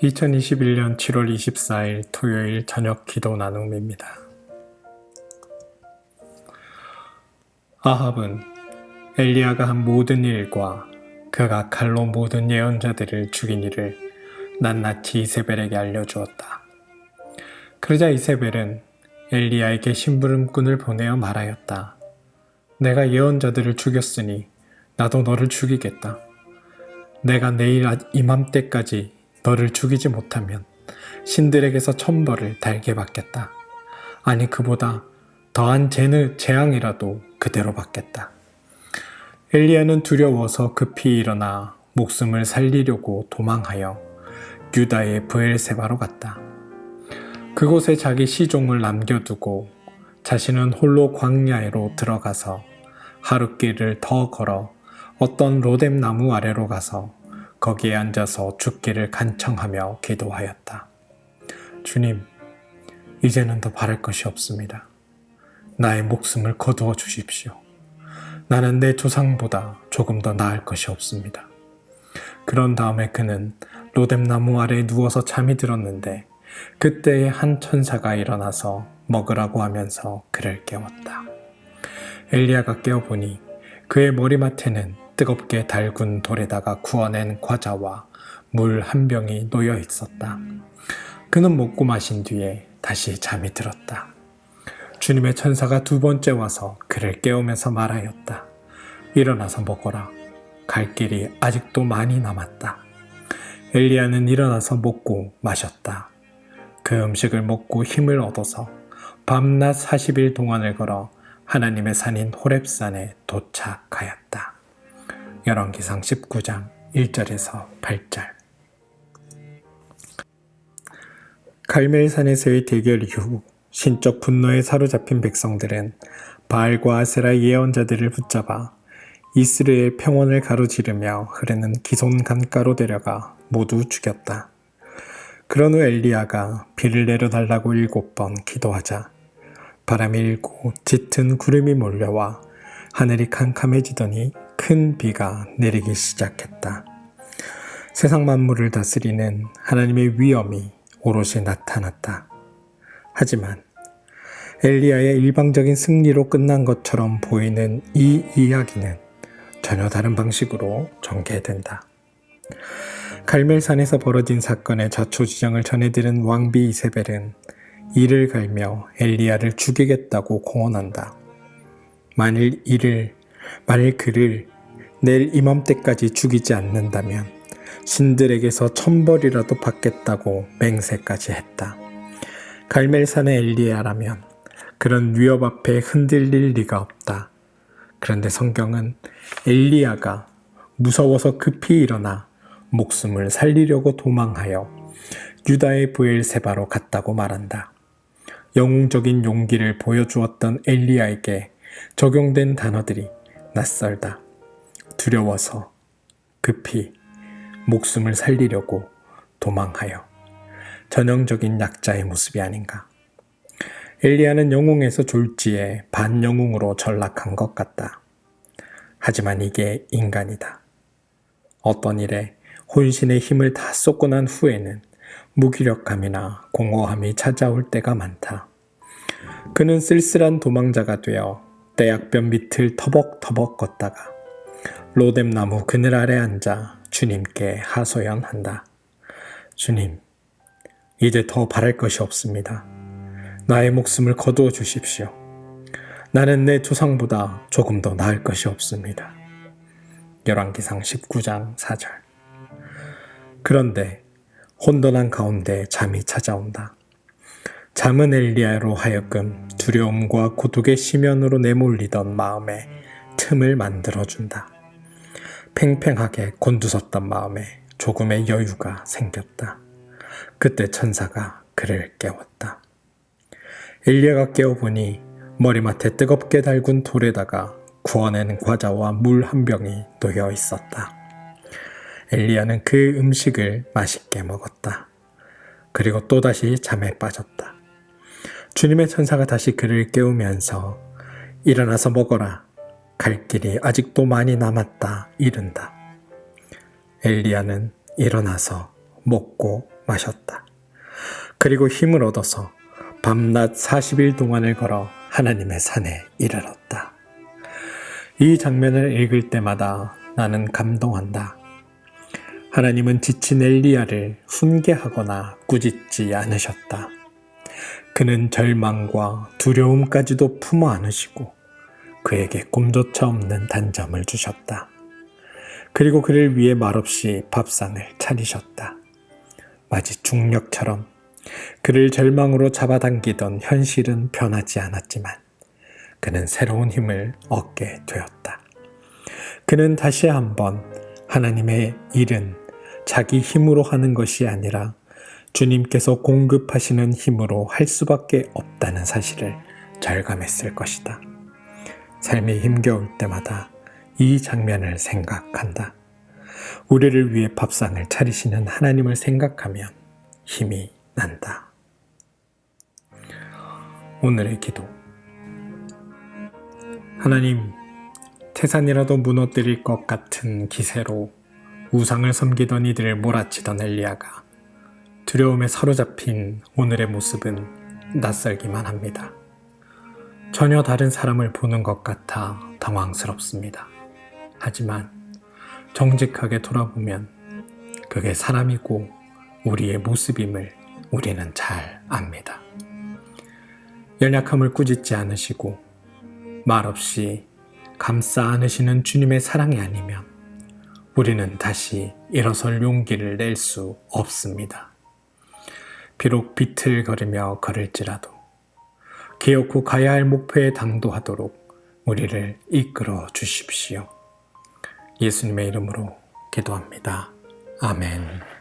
2021년 7월 24일 토요일 저녁 기도 나눔입니다. 아합은 엘리야가 한 모든 일과 그가 칼로 모든 예언자들을 죽인 일을 낱낱이 이세벨에게 알려주었다. 그러자 이세벨은 엘리야에게 심부름꾼을 보내어 말하였다. 내가 예언자들을 죽였으니 나도 너를 죽이겠다. 내가 내일 이맘때까지 너를 죽이지 못하면 신들에게서 천벌을 달게 받겠다. 아니 그보다 더한 재앙이라도 그대로 받겠다. 엘리야는 두려워서 급히 일어나 목숨을 살리려고 도망하여 유다의 브엘세바로 갔다. 그곳에 자기 시종을 남겨두고 자신은 홀로 광야로 들어가서 하룻길을 더 걸어 어떤 로뎀 나무 아래로 가서 거기에 앉아서 죽기를 간청하며 기도하였다. 주님, 이제는 더 바랄 것이 없습니다. 나의 목숨을 거두어 주십시오. 나는 내 조상보다 조금 더 나을 것이 없습니다. 그런 다음에 그는 로뎀 나무 아래에 누워서 잠이 들었는데 그때에 한 천사가 일어나서 먹으라고 하면서 그를 깨웠다. 엘리야가 깨어보니 그의 머리맡에는 뜨겁게 달군 돌에다가 구워낸 과자와 물 한 병이 놓여 있었다. 그는 먹고 마신 뒤에 다시 잠이 들었다. 주님의 천사가 두 번째 와서 그를 깨우면서 말하였다. 일어나서 먹어라. 갈 길이 아직도 많이 남았다. 엘리야는 일어나서 먹고 마셨다. 그 음식을 먹고 힘을 얻어서 밤낮 40일 동안을 걸어 하나님의 산인 호렙산에 도착하였다. 열왕기상 19장 1절에서 8절. 갈멜산에서의 대결 이후 신적 분노에 사로잡힌 백성들은 바알과 아세라 예언자들을 붙잡아 이스라엘 평원을 가로지르며 흐르는 기손 강가로 데려가 모두 죽였다. 그런 후 엘리야가 비를 내려달라고 7번 기도하자 바람이 일고 짙은 구름이 몰려와 하늘이 캄캄해지더니 큰 비가 내리기 시작했다. 세상 만물을 다스리는 하나님의 위엄이 오롯이 나타났다. 하지만 엘리야의 일방적인 승리로 끝난 것처럼 보이는 이 이야기는 전혀 다른 방식으로 전개된다. 갈멜산에서 벌어진 사건의 자초지정을 전해들은 왕비 이세벨은 이를 갈며 엘리야를 죽이겠다고 공언한다. 만일 그를 내일 이맘때까지 죽이지 않는다면 신들에게서 천벌이라도 받겠다고 맹세까지 했다. 갈멜산의 엘리야라면 그런 위협 앞에 흔들릴 리가 없다. 그런데 성경은 엘리야가 무서워서 급히 일어나 목숨을 살리려고 도망하여 유다의 브엘세바로 갔다고 말한다. 영웅적인 용기를 보여주었던 엘리야에게 적용된 단어들이 낯설다. 두려워서, 급히, 목숨을 살리려고 도망하여. 전형적인 약자의 모습이 아닌가. 엘리야는 영웅에서 졸지에 반영웅으로 전락한 것 같다. 하지만 이게 인간이다. 어떤 일에 혼신의 힘을 다 쏟고 난 후에는 무기력함이나 공허함이 찾아올 때가 많다. 그는 쓸쓸한 도망자가 되어 대약변 밑을 터벅터벅 걷다가 로뎀 나무 그늘 아래 앉아 주님께 하소연한다. 주님, 이제 더 바랄 것이 없습니다. 나의 목숨을 거두어 주십시오. 나는 내 조상보다 조금 더 나을 것이 없습니다. 열왕기상 19장 4절. 그런데 혼돈한 가운데 잠이 찾아온다. 잠은 엘리야로 하여금 두려움과 고독의 심연으로 내몰리던 마음에 틈을 만들어준다. 팽팽하게 곤두섰던 마음에 조금의 여유가 생겼다. 그때 천사가 그를 깨웠다. 엘리야가 깨어보니 머리맡에 뜨겁게 달군 돌에다가 구워낸 과자와 물 한 병이 놓여 있었다. 엘리야는 그 음식을 맛있게 먹었다. 그리고 또다시 잠에 빠졌다. 주님의 천사가 다시 그를 깨우면서 일어나서 먹어라. 갈 길이 아직도 많이 남았다. 이른다. 엘리야는 일어나서 먹고 마셨다. 그리고 힘을 얻어서 밤낮 40일 동안을 걸어 하나님의 산에 이르렀다. 이 장면을 읽을 때마다 나는 감동한다. 하나님은 지친 엘리야를 훈계하거나 꾸짖지 않으셨다. 그는 절망과 두려움까지도 품어 안으시고 그에게 꿈조차 없는 단점을 주셨다. 그리고 그를 위해 말없이 밥상을 차리셨다. 마치 중력처럼 그를 절망으로 잡아당기던 현실은 변하지 않았지만 그는 새로운 힘을 얻게 되었다. 그는 다시 한번 하나님의 일은 자기 힘으로 하는 것이 아니라 주님께서 공급하시는 힘으로 할 수밖에 없다는 사실을 절감했을 것이다. 삶이 힘겨울 때마다 이 장면을 생각한다. 우리를 위해 밥상을 차리시는 하나님을 생각하면 힘이 난다. 오늘의 기도. 하나님, 태산이라도 무너뜨릴 것 같은 기세로 우상을 섬기던 이들을 몰아치던 엘리야가 두려움에 사로잡힌 오늘의 모습은 낯설기만 합니다. 전혀 다른 사람을 보는 것 같아 당황스럽습니다. 하지만 정직하게 돌아보면 그게 사람이고 우리의 모습임을 우리는 잘 압니다. 연약함을 꾸짖지 않으시고 말없이 감싸 안으시는 주님의 사랑이 아니면 우리는 다시 일어설 용기를 낼 수 없습니다. 비록 비틀거리며 걸을지라도 기어코 가야 할 목표에 당도하도록 우리를 이끌어 주십시오. 예수님의 이름으로 기도합니다. 아멘.